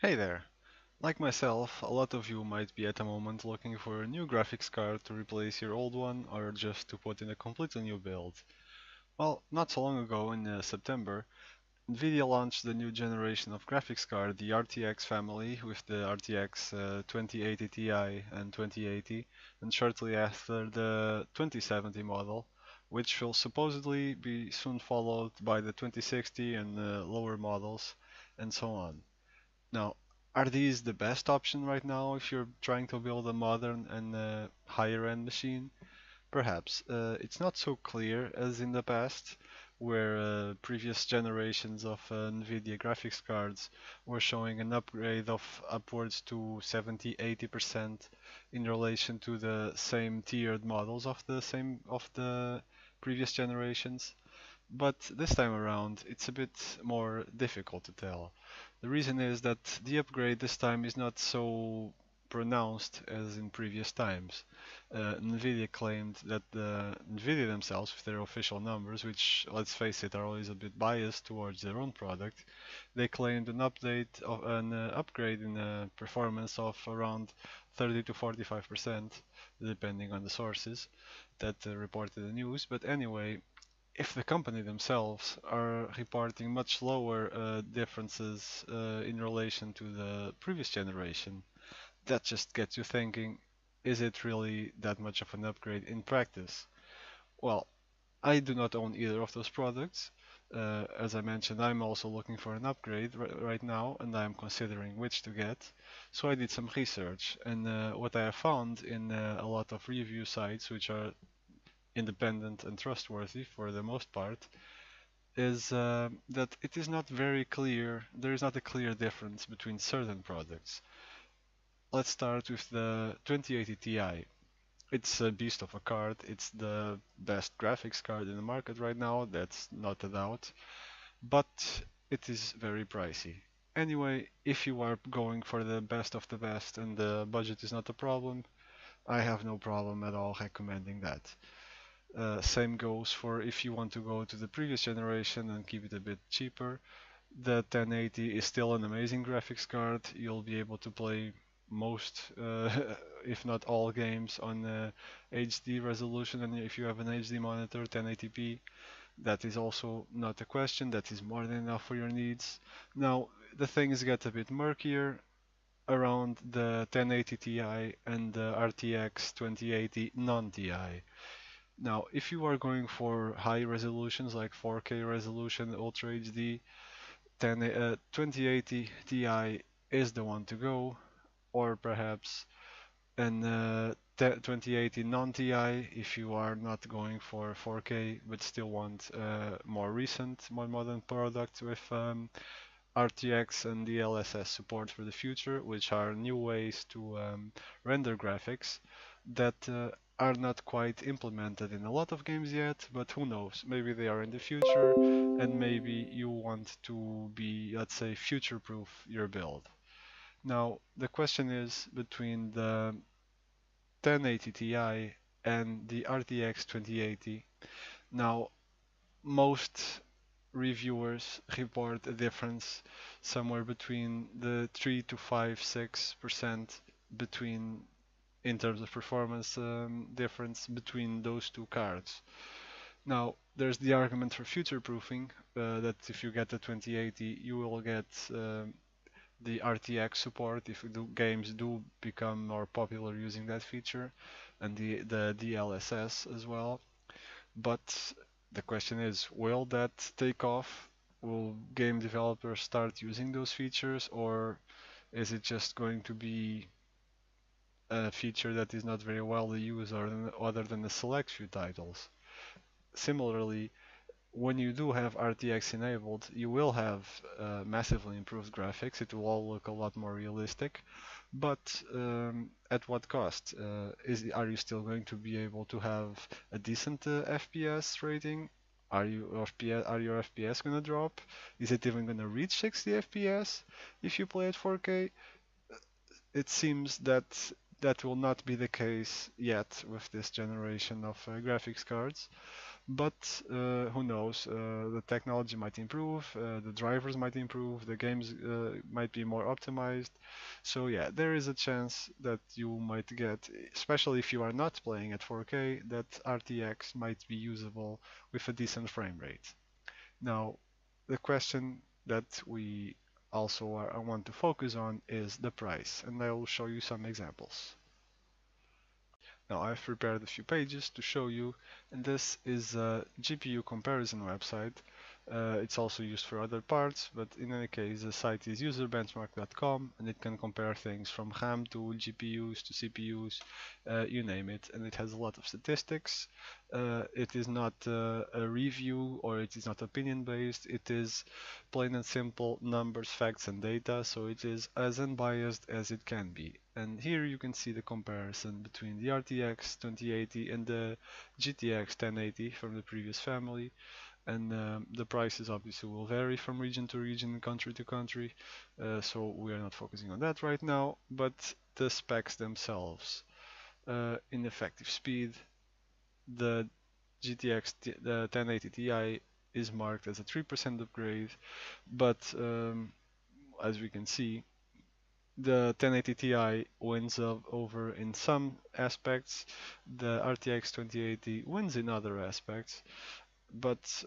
Hey there! Like myself, a lot of you might be at the moment looking for a new graphics card to replace your old one or just to put in a completely new build. Well, not so long ago in September, Nvidia launched the new generation of graphics card, the RTX family, with the RTX 2080 Ti and 2080, and shortly after the 2070 model, which will supposedly be soon followed by the 2060 and lower models, and so on. Now, are these the best option right now if you're trying to build a modern and higher end machine? Perhaps. It's not so clear as in the past, where previous generations of Nvidia graphics cards were showing an upgrade of upwards to 70-80% in relation to the same tiered models of the previous generations. But this time around, it's a bit more difficult to tell. The reason is that the upgrade this time is not so pronounced as in previous times. Nvidia claimed that Nvidia themselves, with their official numbers, which let's face it, are always a bit biased towards their own product, they claimed an upgrade in performance of around 30 to 45%, depending on the sources that reported the news. But anyway, if the company themselves are reporting much lower differences in relation to the previous generation, that just gets you thinking, is it really that much of an upgrade in practice? Well, I do not own either of those products. As I mentioned, I'm also looking for an upgrade right now, and I'm considering which to get. So I did some research, and what I have found in a lot of review sites, which are independent and trustworthy for the most part, is that it is not very clear, there is not a clear difference between certain products. Let's start with the 2080 Ti. It's a beast of a card, it's the best graphics card in the market right now, that's not a doubt, but it is very pricey. Anyway, if you are going for the best of the best and the budget is not a problem, I have no problem at all recommending that. Same goes for if you want to go to the previous generation and keep it a bit cheaper. The 1080 is still an amazing graphics card. You'll be able to play most, if not all games on HD resolution, and if you have an HD monitor, 1080p, that is also not a question. That is more than enough for your needs. Now, the things get a bit murkier around the 1080 Ti and the RTX 2080 non-Ti. Now, if you are going for high resolutions like 4K resolution, Ultra HD, 2080 Ti is the one to go, or perhaps an 2080 non-Ti if you are not going for 4K but still want more recent, more modern product with RTX and DLSS support for the future, which are new ways to render graphics that are not quite implemented in a lot of games yet, but who knows, maybe they are in the future, and maybe you want to be, let's say, future-proof your build. Now, the question is between the 1080 Ti and the RTX 2080. Now, most reviewers report a difference somewhere between the 3 to 5, 6% between in terms of performance difference between those two cards. Now, there's the argument for future proofing that if you get the 2080, you will get the RTX support if games do become more popular using that feature, and the DLSS as well. But the question is, will that take off? Will game developers start using those features, or is it just going to be a feature that is not very well used other than a select few titles? Similarly, when you do have RTX enabled, you will have massively improved graphics. It will all look a lot more realistic, but at what cost? Are you still going to be able to have a decent FPS rating? Are your FPS going to drop? Is it even going to reach 60 FPS if you play at 4K? It seems that that will not be the case yet with this generation of graphics cards. But who knows? The technology might improve, the drivers might improve, the games might be more optimized. So yeah, there is a chance that you might get, especially if you are not playing at 4K, that RTX might be usable with a decent frame rate. Now, the question that we also I want to focus on is the price, and I will show you some examples. Now I've prepared a few pages to show you, and this is a GPU comparison website. It's also used for other parts, but in any case the site is userbenchmark.com, and it can compare things from RAM to GPUs to CPUs, you name it, and it has a lot of statistics. It is not a review, or it is not opinion based, it is plain and simple numbers, facts and data, so it is as unbiased as it can be. And here you can see the comparison between the RTX 2080 and the GTX 1080 from the previous family. And the prices obviously will vary from region to region, country to country, so we are not focusing on that right now, but the specs themselves. In effective speed, the the 1080 Ti is marked as a 3% upgrade, but as we can see, the 1080 Ti wins over in some aspects, the RTX 2080 wins in other aspects, but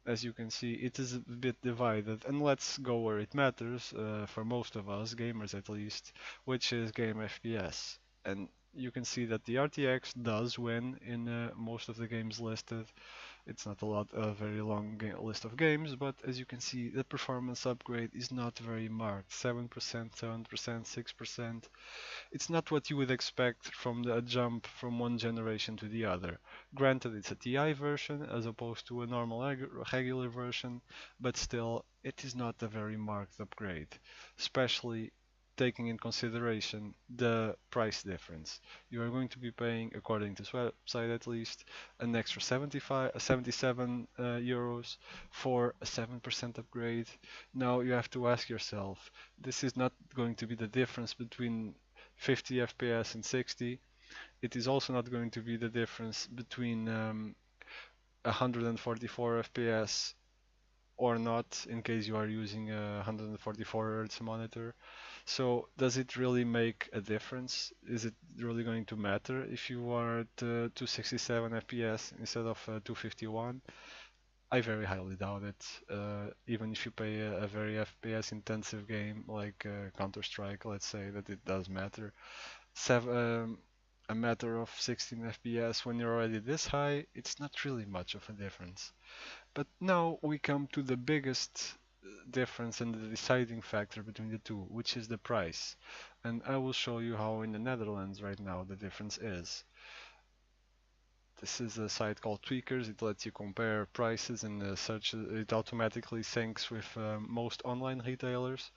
as you can see, it is a bit divided. And let's go where it matters, for most of us, gamers at least, which is game FPS. And you can see that the RTX does win in most of the games listed. It's not a very long list of games, but as you can see, the performance upgrade is not very marked. 7%, 7%, 6%. It's not what you would expect from the jump from one generation to the other. Granted, it's a TI version as opposed to a normal regular version, but still, it is not a very marked upgrade, especially taking in consideration the price difference. You are going to be paying, according to this website at least, an extra 77 euros for a 7% upgrade. Now you have to ask yourself, this is not going to be the difference between 50 FPS and 60. It is also not going to be the difference between 144 FPS or not, in case you are using a 144 Hz monitor. So does it really make a difference? Is it really going to matter if you are at 267 FPS instead of 251? I very highly doubt it. Even if you play a very FPS intensive game like Counter-Strike, let's say that it does matter. A matter of 16 FPS when you're already this high, it's not really much of a difference. But now we come to the biggest difference and the deciding factor between the two, which is the price. And I will show you how in the Netherlands right now the difference is. This is a site called Tweakers. It lets you compare prices and search. It automatically syncs with most online retailers.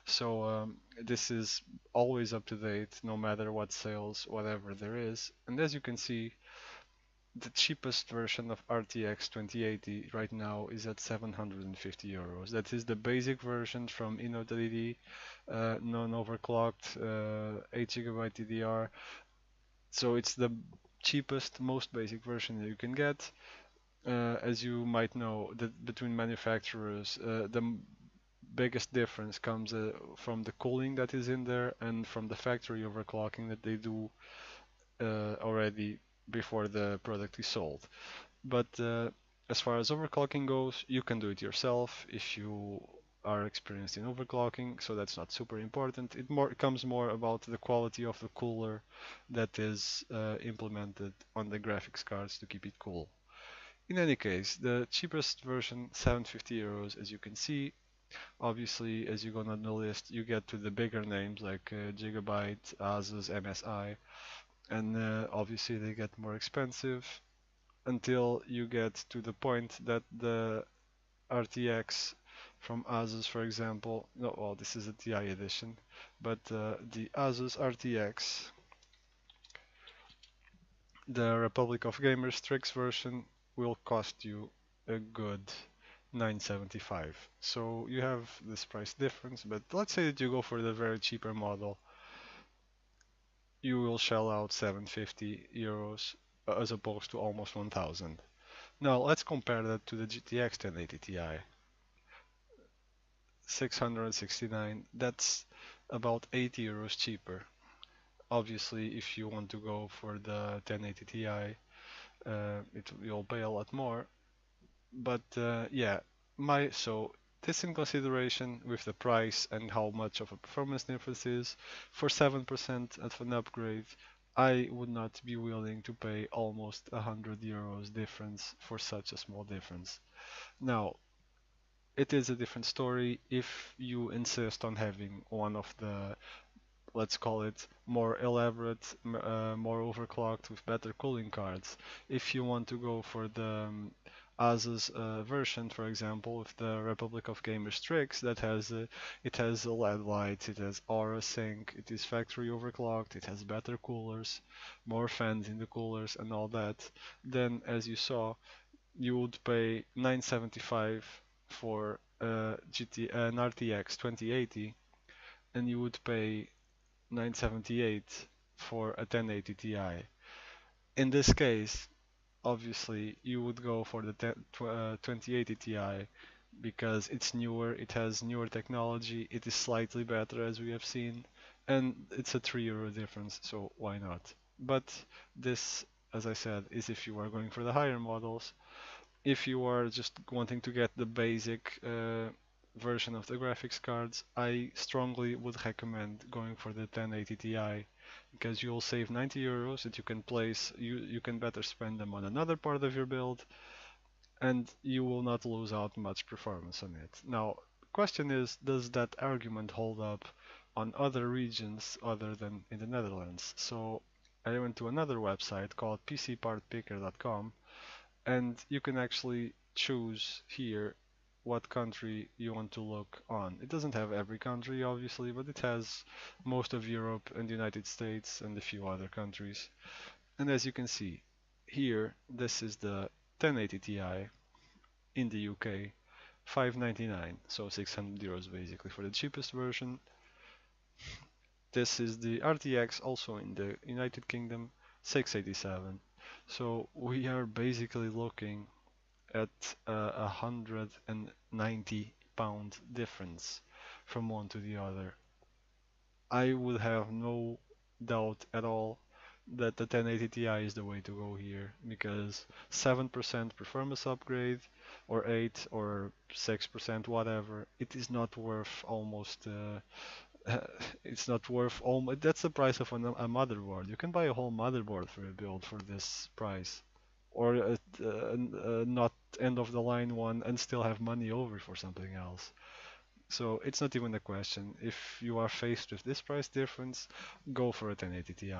So this is always up to date, no matter what sales, whatever there is. And as you can see, the cheapest version of RTX 2080 right now is at 750 euros. That is the basic version from Inno3D, non-overclocked, 8 GB DDR. So it's the cheapest, most basic version that you can get. As you might know, between manufacturers, the biggest difference comes from the cooling that is in there and from the factory overclocking that they do already before the product is sold. But as far as overclocking goes, you can do it yourself if you are experienced in overclocking, so that's not super important. It comes more about the quality of the cooler that is implemented on the graphics cards to keep it cool. In any case, the cheapest version, 750 euros, as you can see. Obviously, as you go on the list, you get to the bigger names like Gigabyte, Asus, MSI, and obviously they get more expensive until you get to the point that the RTX from Asus, for example, no, well, this is a TI edition, but the Asus RTX, the Republic of Gamers Strix version, will cost you a good 975. So you have this price difference, but let's say that you go for the very cheaper model, you will shell out 750 euros as opposed to almost 1000. Now let's compare that to the GTX 1080 Ti. 669, that's about 80 euros cheaper. Obviously, if you want to go for the 1080 Ti, you'll pay a lot more. But yeah, this in consideration with the price and how much of a performance difference is, for 7% of an upgrade, I would not be willing to pay almost 100 euros difference for such a small difference. Now, it is a different story if you insist on having one of the, let's call it, more elaborate, more overclocked with better cooling cards. If you want to go for the Asus version, for example, with the Republic of Gamers Strix, it has a LED light, it has Aura Sync, it is factory overclocked, it has better coolers, more fans in the coolers, and all that. Then, as you saw, you would pay 975 for an RTX 2080, and you would pay 978 for a 1080 Ti. In this case, obviously, you would go for the 2080 Ti because it's newer, it has newer technology, it is slightly better as we have seen, and it's a 3 euro difference, so why not? But this, as I said, is if you are going for the higher models. If you are just wanting to get the basic version of the graphics cards, I strongly would recommend going for the 1080 Ti because you'll save 90 euros that you can you can better spend them on another part of your build, and you will not lose out much performance on it. Now, question is, does that argument hold up on other regions other than in the Netherlands? So I went to another website called pcpartpicker.com, and you can actually choose here what country you want to look on. It doesn't have every country, obviously, but it has most of Europe and the United States and a few other countries. And as you can see here, this is the 1080 Ti in the UK, 599, so 600 euros basically for the cheapest version. This is the RTX, also in the United Kingdom, 687. So we are basically looking at a 190 pound difference from one to the other. I would have no doubt at all that the 1080 Ti is the way to go here because 7% performance upgrade or 8 or 6% whatever, it is not worth almost it's not worth almost, that's the price of a motherboard. You can buy a whole motherboard for a build for this price, or not end of the line one and still have money over for something else. So it's not even a question. If you are faced with this price difference, go for a 1080 Ti.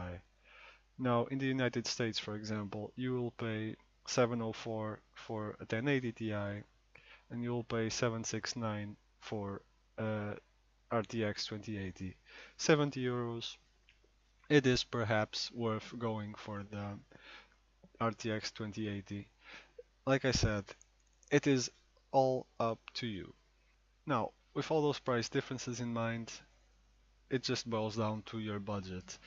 Now, in the United States, for example, you will pay 704 for a 1080 Ti, and you'll pay 769 for RTX 2080. 70 euros. It is perhaps worth going for the RTX 2080. Like I said, it is all up to you. Now, with all those price differences in mind, it just boils down to your budget.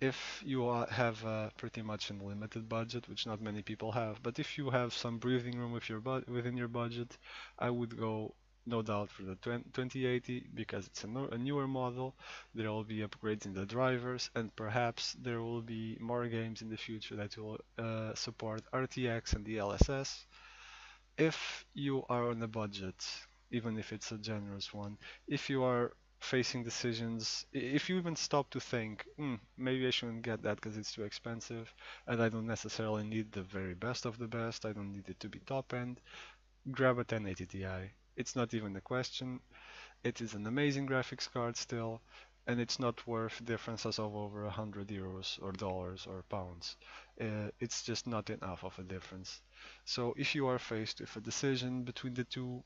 If you have pretty much a limited budget, which not many people have, but if you have some breathing room within your budget, I would go no doubt for the 2080 because it's a newer model. There will be upgrades in the drivers, and perhaps there will be more games in the future that will support RTX and DLSS. If you are on a budget, even if it's a generous one, if you are facing decisions, if you even stop to think, maybe I shouldn't get that because it's too expensive, and I don't necessarily need the very best of the best, I don't need it to be top end, grab a 1080 Ti. It's not even a question. It is an amazing graphics card still, and it's not worth differences of over 100 euros or dollars or pounds. It's just not enough of a difference. So if you are faced with a decision between the two,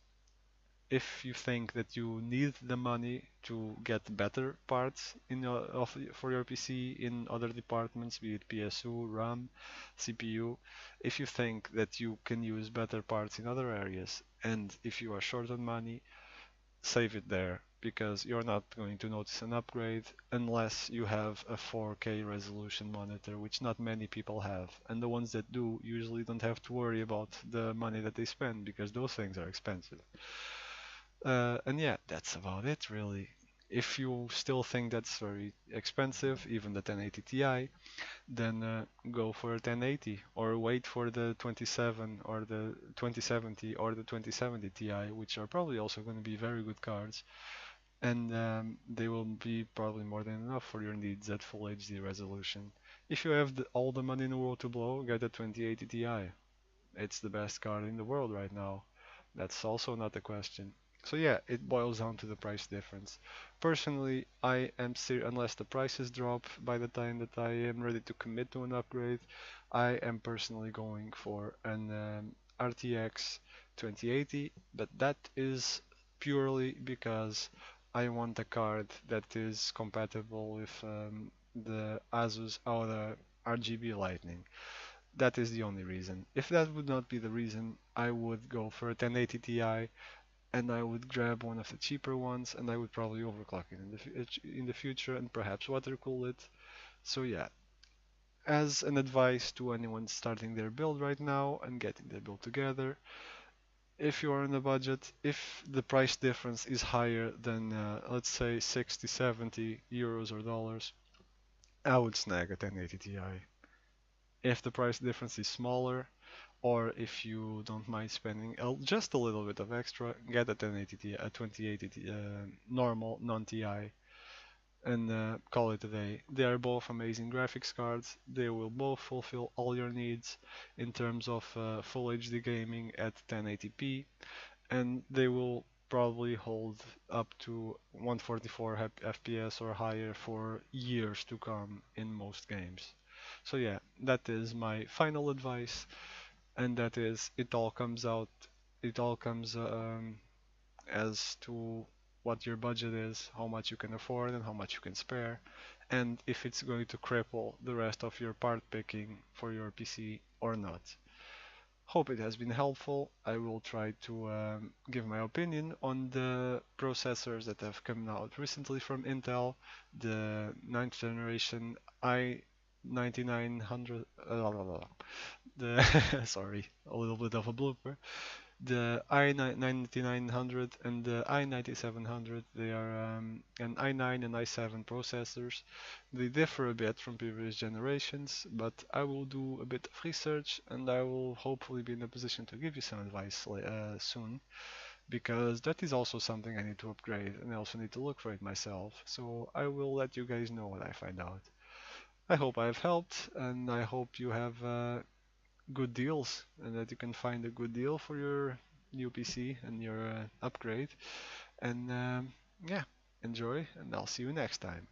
if you think that you need the money to get better parts for your PC in other departments, be it PSU, RAM, CPU, if you think that you can use better parts in other areas, and if you are short on money, save it there because you're not going to notice an upgrade unless you have a 4K resolution monitor, which not many people have. And the ones that do usually don't have to worry about the money that they spend because those things are expensive. And yeah, that's about it really. If you still think that's very expensive, even the 1080 Ti, then go for a 1080 or wait for the 27 or the 2070 or the 2070 Ti, which are probably also going to be very good cards, and they will be probably more than enough for your needs at full HD resolution. If you have all the money in the world to blow, get a 2080 Ti. It's the best card in the world right now. That's also not a question. So yeah, it boils down to the price difference. Personally, I am unless the prices drop by the time that I am ready to commit to an upgrade, I am personally going for an RTX 2080, but that is purely because I want a card that is compatible with the Asus Aura RGB Lightning. That is the only reason. If that would not be the reason, I would go for a 1080 Ti and I would grab one of the cheaper ones and I would probably overclock it in the future and perhaps water cool it. So yeah, as an advice to anyone starting their build right now and getting their build together, if you are on a budget, if the price difference is higher than let's say 60, 70 euros or dollars, I would snag a 1080 Ti. If the price difference is smaller, or if you don't mind spending just a little bit of extra, get a 1080 Ti, a 2080 normal non-Ti, and call it a day. They are both amazing graphics cards. They will both fulfill all your needs in terms of full HD gaming at 1080p, and they will probably hold up to 144 FPS or higher for years to come in most games. So yeah, that is my final advice, and that is it all comes as to what your budget is, how much you can afford and how much you can spare, and if it's going to cripple the rest of your part picking for your PC or not. Hope it has been helpful. I will try to give my opinion on the processors that have come out recently from Intel, the ninth generation i9900, the sorry, a little bit of a blooper. The i9900 and the i9700, they are an i9 and i7 processors. They differ a bit from previous generations, but I will do a bit of research and I will hopefully be in a position to give you some advice soon, because that is also something I need to upgrade and I also need to look for it myself. So I will let you guys know what I find out. I hope I have helped, and I hope you have good deals and that you can find a good deal for your new PC and your upgrade. And yeah, enjoy, and I'll see you next time.